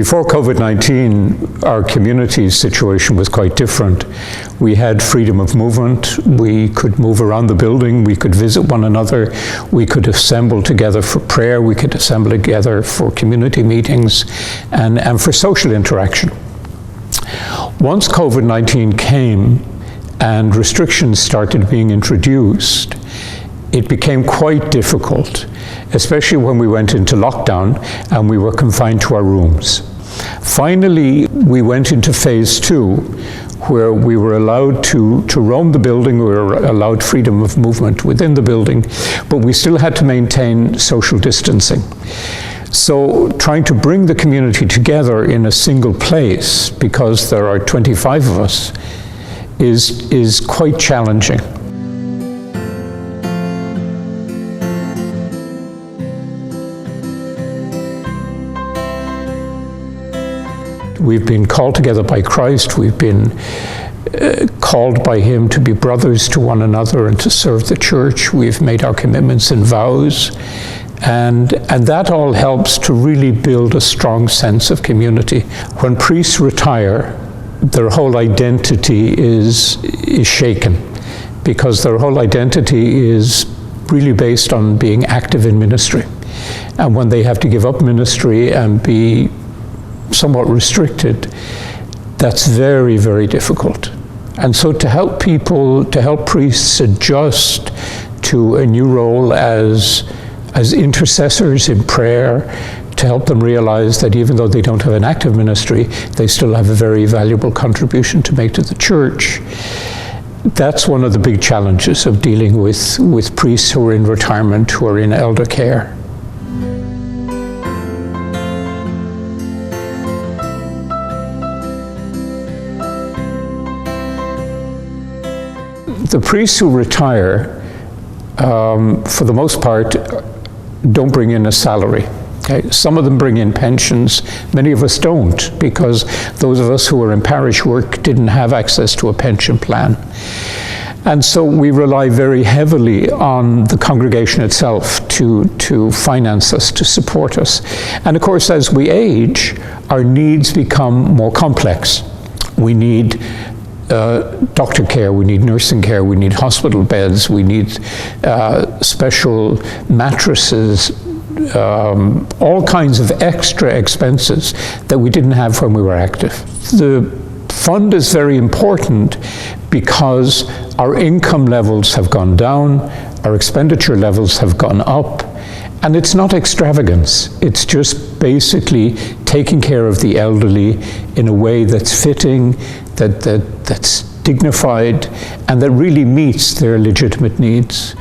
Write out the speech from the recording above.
Before COVID-19, our community's situation was quite different. We had freedom of movement. We could move around the building. We could visit one another. We could assemble together for prayer. We could assemble together for community meetings and for social interaction. Once COVID-19 came and restrictions started being introduced, it became quite difficult, especially when we went into lockdown and we were confined to our rooms. Finally, we went into phase 2, where we were allowed to roam the building. We were allowed freedom of movement within the building, but we still had to maintain social distancing. So trying to bring the community together in a single place, because there are 25 of us, is quite challenging. We've been called together by Christ. We've been called by Him to be brothers to one another and to serve the church. We've made our commitments and vows. And that all helps to really build a strong sense of community. When priests retire, their whole identity is shaken, because their whole identity is really based on being active in ministry. And when they have to give up ministry and be somewhat restricted, that's very, very difficult. And so to help people, to help priests adjust to a new role as intercessors in prayer, to help them realize that even though they don't have an active ministry, they still have a very valuable contribution to make to the church. That's one of the big challenges of dealing with priests who are in retirement, who are in elder care. The priests who retire, for the most part, don't bring in a salary. Okay? Some of them bring in pensions. Many of us don't, because those of us who are in parish work didn't have access to a pension plan. And so we rely very heavily on the congregation itself to finance us, to support us. And of course, as we age, our needs become more complex. We need doctor care, we need nursing care, we need hospital beds, we need special mattresses, all kinds of extra expenses that we didn't have when we were active. The fund is very important because our income levels have gone down, our expenditure levels have gone up, and it's not extravagance. It's just basically taking care of the elderly in a way that's fitting, that's dignified, and that really meets their legitimate needs.